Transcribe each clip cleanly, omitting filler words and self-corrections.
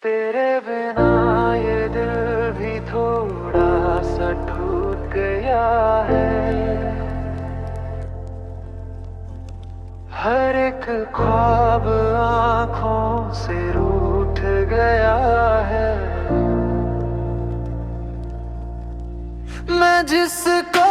तेरे बिना ये दिल भी थोड़ा सा टूट गया है। हर एक ख्वाब आँखों से रूठ गया है। मैं जिसको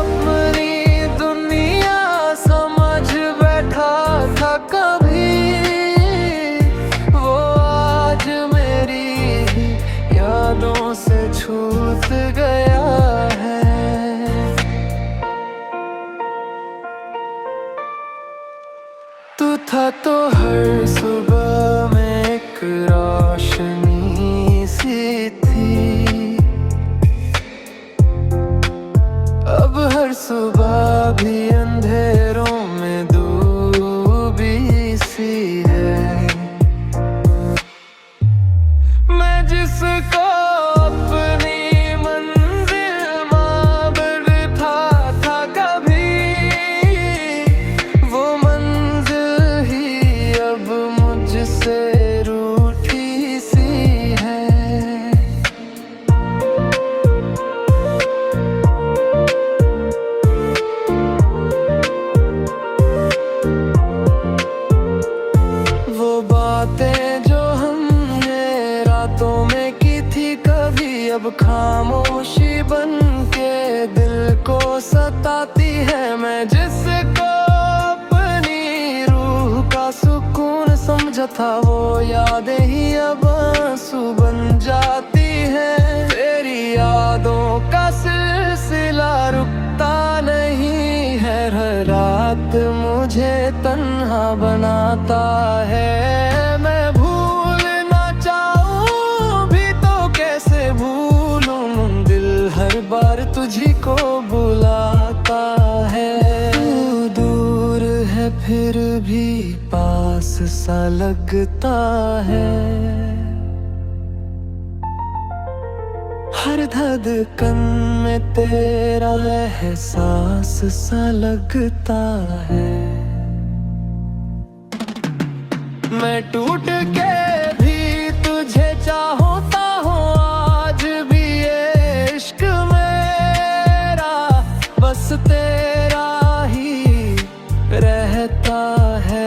अपनी दुनिया समझ बैठा था कभी, वो आज मेरी यादों से छूट गया है। तू था तो हर सुबह में एक रोशनी सी थी, अब हर सुबह भी अंधेरों में डूबी सी है। मैं जिसको अपनी मंजिल मान बैठा था कभी, वो मंजिल ही अब मुझसे रूठी सी है। वो बातें जो हमने रातों में की थी कभी, अब खामोशी बन के दिल को सताती है। मैं जिसको अपनी रूह का सुकून समझा था, वो यादें ही अब आंसू बन जाती हैं। तेरी यादों का सिलसिला रुकता नहीं है, हर रात मुझे तन्हा बनाता है। मैं भूलना चाहूं भी तो कैसे भूलूं, दिल हर बार तुझी को बुलाता है। तू दूर है फिर भी पास सा लगता है, हर धड़कन में तेरा एहसास सा लगता है। मैं टूट के भी तुझे चाहता हूँ, आज भी ये इश्क मेरा बस तेरा ही रहता है।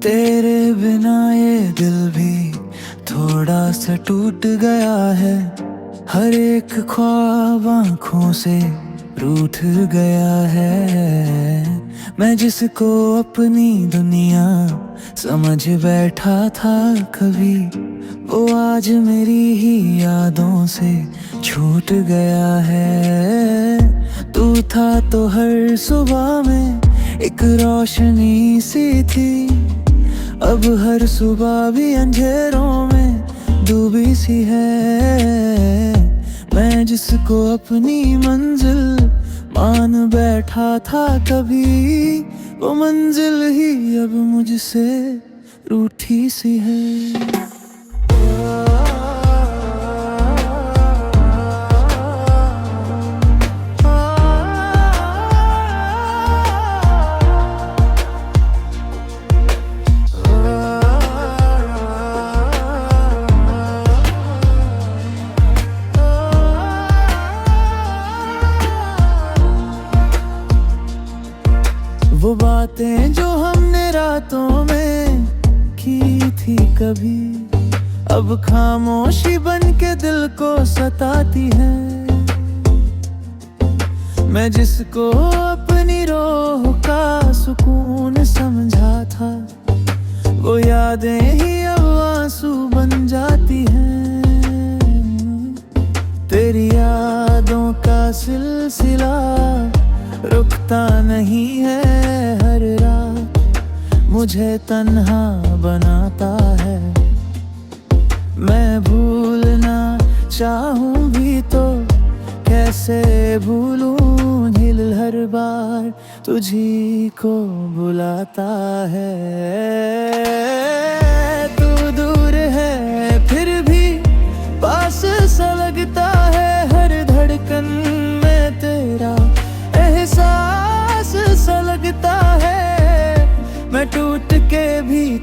तेरे बिना ये दिल भी थोड़ा सा टूट गया है। हर एक ख्वाब आँखों से रूठ गया है। मैं जिसको अपनी दुनिया समझ बैठा था कभी, वो आज मेरी ही यादों से छूट गया है। तू था तो हर सुबह में एक रोशनी सी थी, अब हर सुबह भी अंधेरों में डूबी सी है। मैं जिसको अपनी मंजिल मान बैठा था कभी, वो मंजिल ही अब मुझसे रूठी सी है। वो बातें जो हमने रातों में की थी कभी, अब खामोशी बन के दिल को सताती है। मैं जिसको अपनी रूह का सुकून समझा था, वो यादें ही अब आंसू बन जाती हैं। तेरी यादों का सिलसिला रुकता नहीं है, हर रात मुझे तन्हा बनाता है।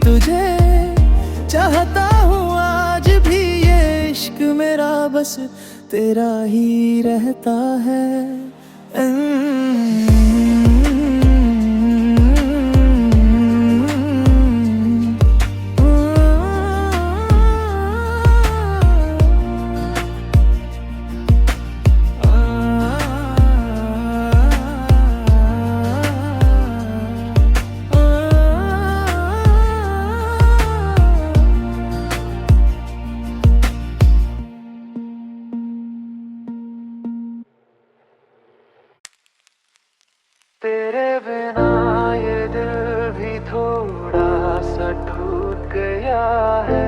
तुझे चाहता हूँ आज भी, ये इश्क मेरा बस तेरा ही रहता है। तेरे बिना ये दिल भी थोड़ा सा टूट गया है।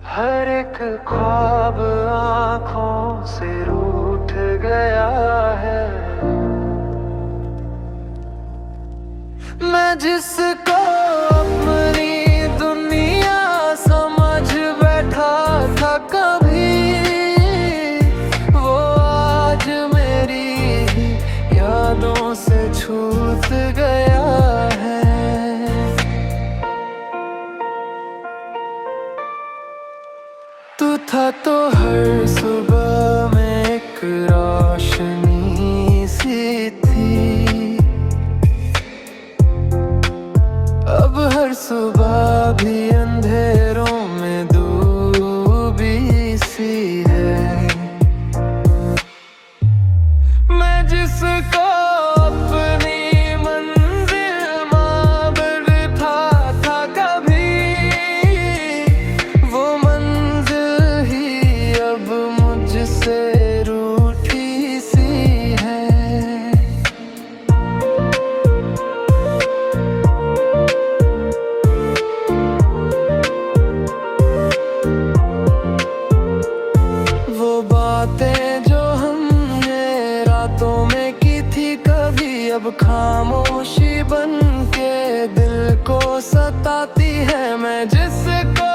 हर एक ख्वाब आँखों से रूठ गया है। मैं जिसको अपनी दुनिया समझ बैठा था कभी, यादों से छूट गया है। तू था तो हर सुबह में एक रोशनी सी थी, अब हर सुबह भी अंधेरों में डूबी सी है। मैं जिसको अब खामोशी बन के दिल को सताती है। मैं जिसको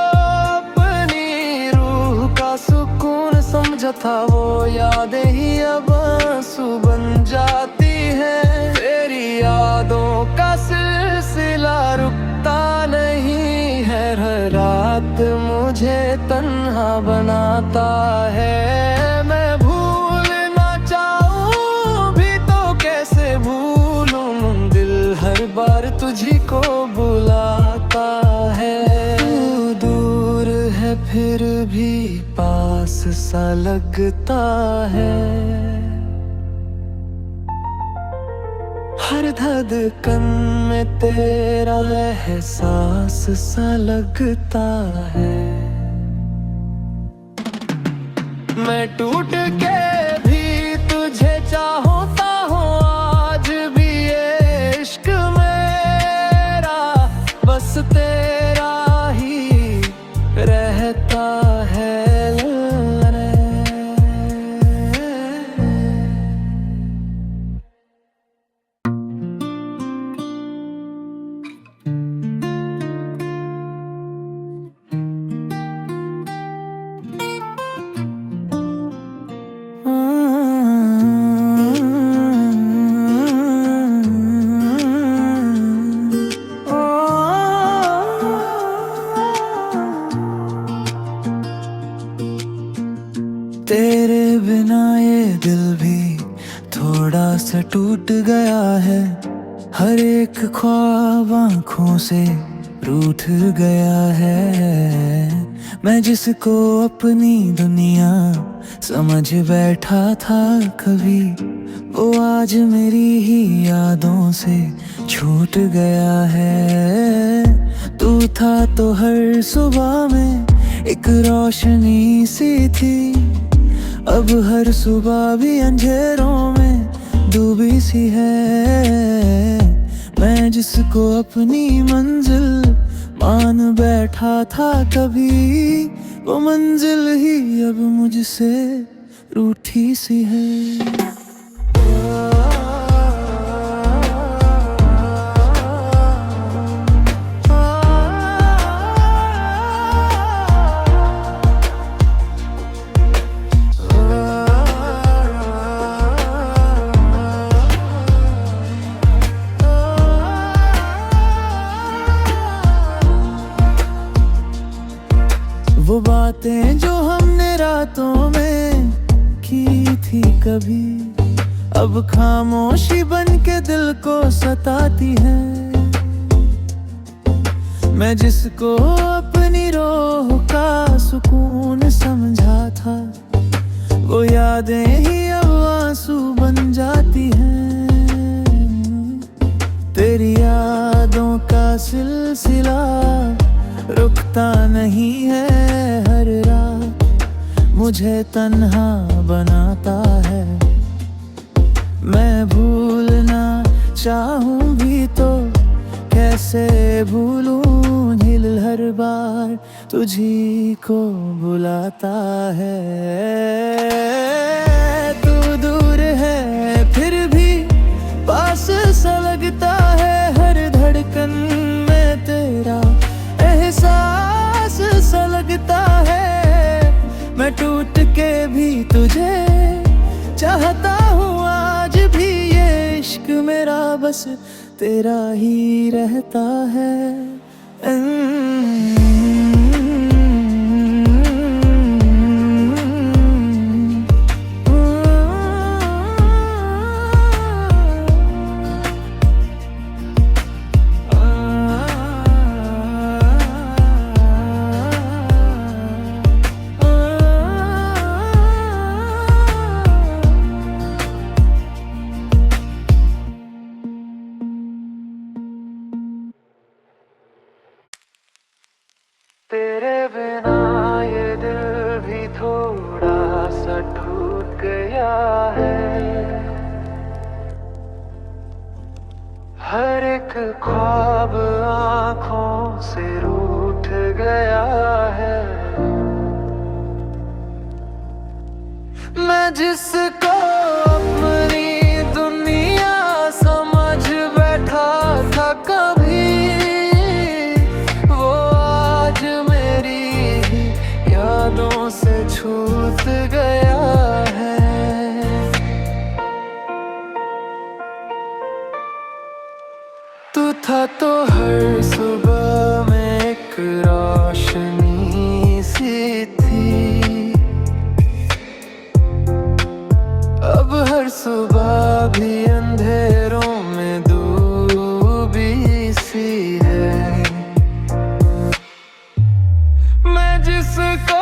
अपनी रूह का सुकून समझा था, वो यादें ही अब आंसू बन जाती हैं। तेरी यादों का सिलसिला रुकता नहीं है, हर रात मुझे तन्हा बनाता है। मैं भूलना चाहूं भी तो कैसे भूलूं, दिल हर बार तुझी को बुलाता है। तू दूर है फिर भी पास सा लगता है, हर धड़कन में तेरा एहसास सा लगता है। मैं टूट के भी तुझे चाहता हूँ, आज भी ये इश्क मेरा बस तेरा ही रहता है। तेरे बिना ये दिल भी थोड़ा सा टूट गया है, हर एक ख्वाब आँखों से रूठ गया है। मैं जिसको अपनी दुनिया समझ बैठा था कभी, वो आज मेरी ही यादों से छूट गया है। तू था तो हर सुबह में एक रोशनी सी थी, अब हर सुबह भी अंधेरों में डूबी सी है। मैं जिसको अपनी मंजिल मान बैठा था कभी, वो मंजिल ही अब मुझसे रूठी सी है। बातें जो हमने रातों में की थी कभी, अब खामोशी बन के दिल को सताती है। मैं जिसको अपनी रूह का सुकून समझा था, वो यादें ही अब आंसू बन जाती हैं। तेरी यादों का सिलसिला रुकता नहीं है, हर रात मुझे तन्हा बनाता है। मैं भूलना चाहूं भी तो कैसे भूलूं, दिल हर बार तुझी को बुलाता है। तू दूर है फिर भी पास सा लगता है, हर धड़कन में तेरा एहसास सा लगता है। मैं टूट के भी तुझे चाहता हूँ आज भी, ये इश्क मेरा बस तेरा ही रहता है। तेरे बिना ये दिल भी थोड़ा सा टूट गया है। हर एक ख्वाब आँखों से रूठ गया है। मैं जिसको अपनी दुनिया समझ बैठा था कभी, यादों से छूट गया है। तू था तो हर सुबह में एक रोशनी सी थी, अब हर सुबह भी अंधेरों में डूबी सी है। मैं जिसको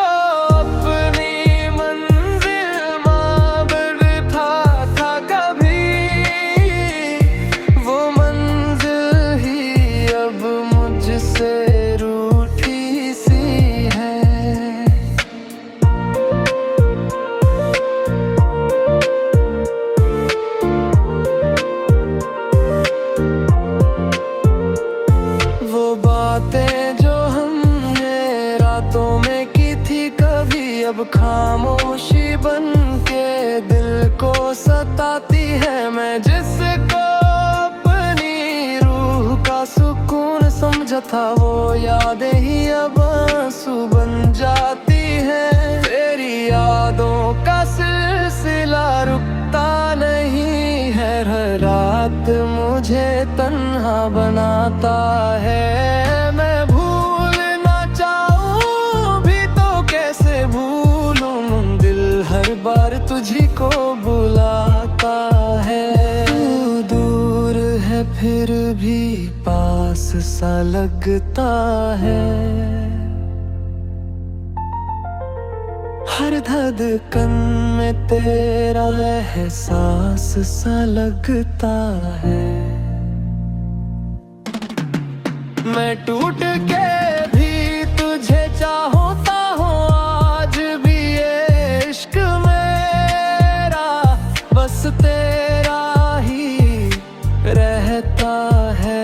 अब खामोशी बन के दिल को सताती है। मैं जिसको अपनी रूह का सुकून समझा था, वो यादें ही अब आंसू बन जाती हैं। तेरी यादों का सिलसिला रुकता नहीं है, हर रात मुझे तन्हा बनाता है। मैं भूलना चाहूं भी तो कैसे भूलूं, दिल हर बार तुझी को बुलाता है। तू दूर है फिर भी पास सा लगता है, हर धड़कन में तेरा एहसास सा लगता है। मैं टूट के भी तुझे चाहता हूँ आज भी, ये इश्क मेरा बस तेरा ही रहता है।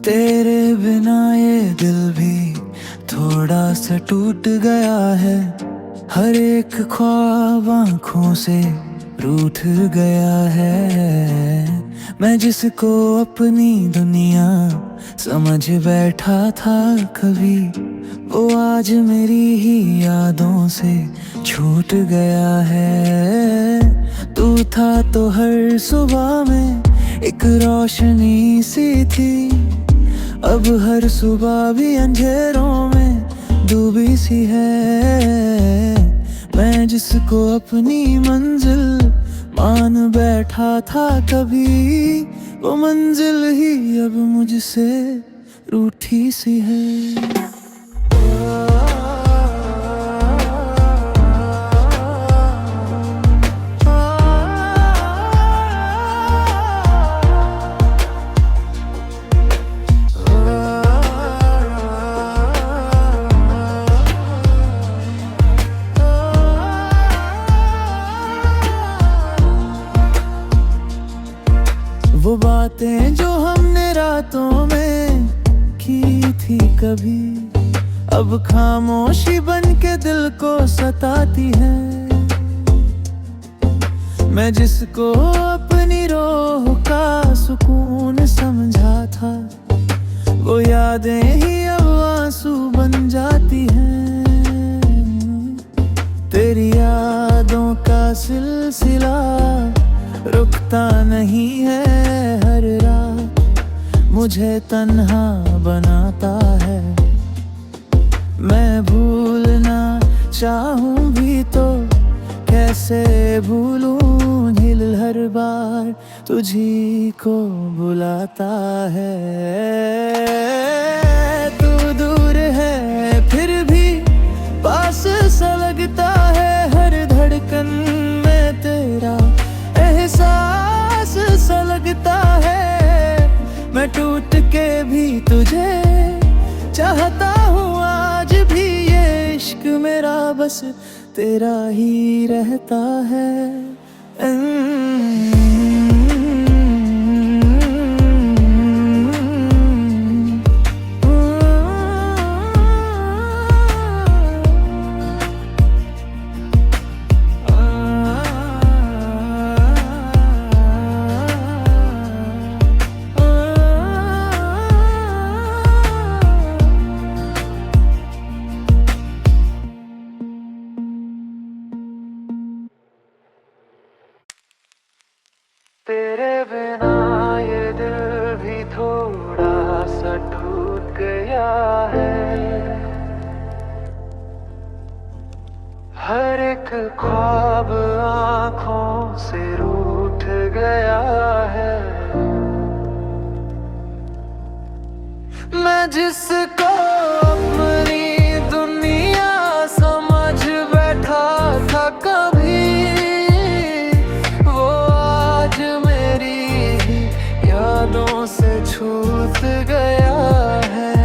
तेरे बिना ये दिल भी थोड़ा सा टूट गया है, हर एक ख्वाब आँखों से रूठ गया है। मैं जिसको अपनी दुनिया समझ बैठा था कभी, वो आज मेरी ही यादों से छूट गया है। तू था तो हर सुबह में एक रोशनी सी थी, अब हर सुबह भी अंधेरों में डूबी सी है। मैं जिसको अपनी मंजिल मान बैठा था कभी, वो मंजिल ही अब मुझसे रूठी सी है। वो बातें जो हमने रातों में की थी कभी, अब खामोशी बन के दिल को सताती है। मैं जिसको अपनी रूह का सुकून समझा था, वो यादें ही अब आंसू बन जाती हैं। तेरी यादों का सिलसिला रुकता नहीं है, हर रात मुझे तन्हा बनाता है। मैं भूलना चाहूं भी तो कैसे भूलूं, दिल हर बार तुझी को बुलाता है। तू दूर है फिर भी पास सा लगता है, हर धड़कन में तेरा एहसास सा लगता है। मैं टूट के भी तुझे चाहता हूँ आज भी, ये इश्क मेरा बस तेरा ही रहता है। तेरे बिना ये दिल भी थोड़ा सा टूट गया है, हर एक ख्वाब आँखों से रूठ गया है। मैं जिसको अपनी दुनिया समझ बैठा था कभी, यादों से छूट गया है।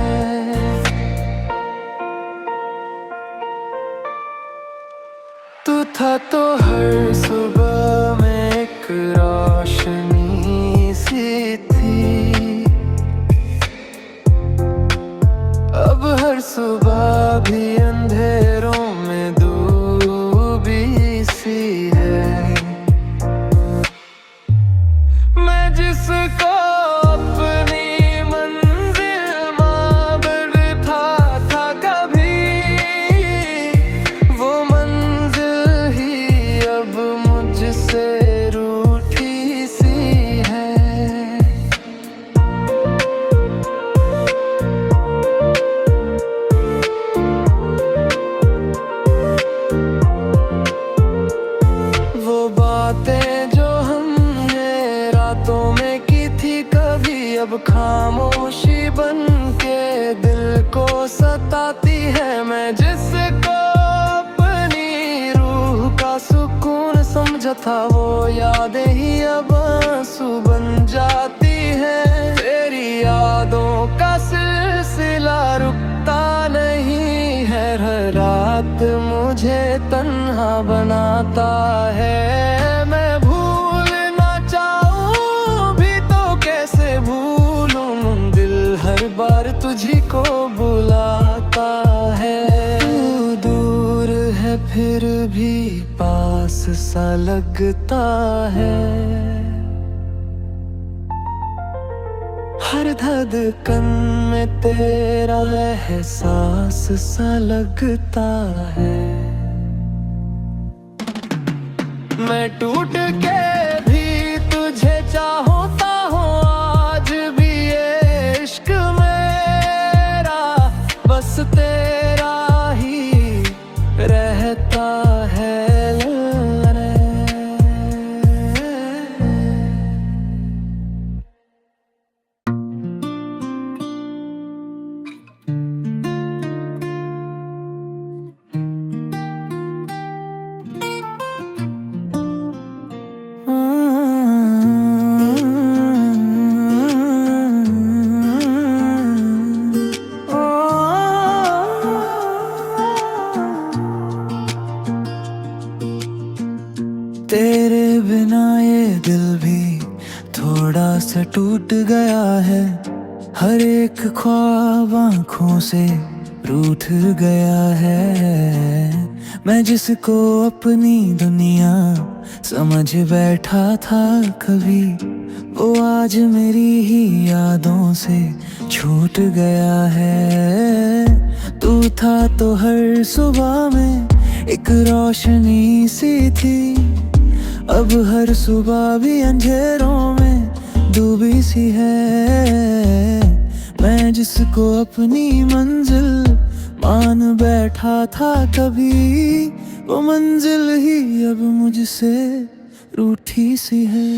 तू था तो हर सुबह में एक रोशनी सी थी, अब हर सुबह भी अंधेरों में डूबी सी है। मैं जिसको अब खामोशी बन के दिल को सताती है। मैं जिसको अपनी रूह का सुकून समझा था, वो यादें ही अब आंसू बन जाती हैं। तेरी यादों का सिलसिला रुकता नहीं है, हर रात मुझे तन्हा बनाता है। मैं भूलना चाहूं भी तो कैसे भूलूं, दिल हर बार तुझी को बुलाता फिर भी पास सा लगता है। हर धड़कन में तेरा एहसास सा लगता है। मैं टूट के भी तुझे चाहता हूँ, आज भी ये इश्क मेरा बस तेरा ही रहता है। तेरे बिना ये दिल भी थोड़ा सा टूट गया है। हर एक ख्वाब आँखों से रूठ गया है। मैं जिसको अपनी दुनिया समझ बैठा था कभी, वो आज मेरी ही यादों से छूट गया है। तू था तो हर सुबह में एक रोशनी सी थी, अब हर सुबह भी अंधेरों में डूबी सी है। मैं जिसको अपनी मंजिल मान बैठा था कभी, वो मंजिल ही अब मुझसे रूठी सी है।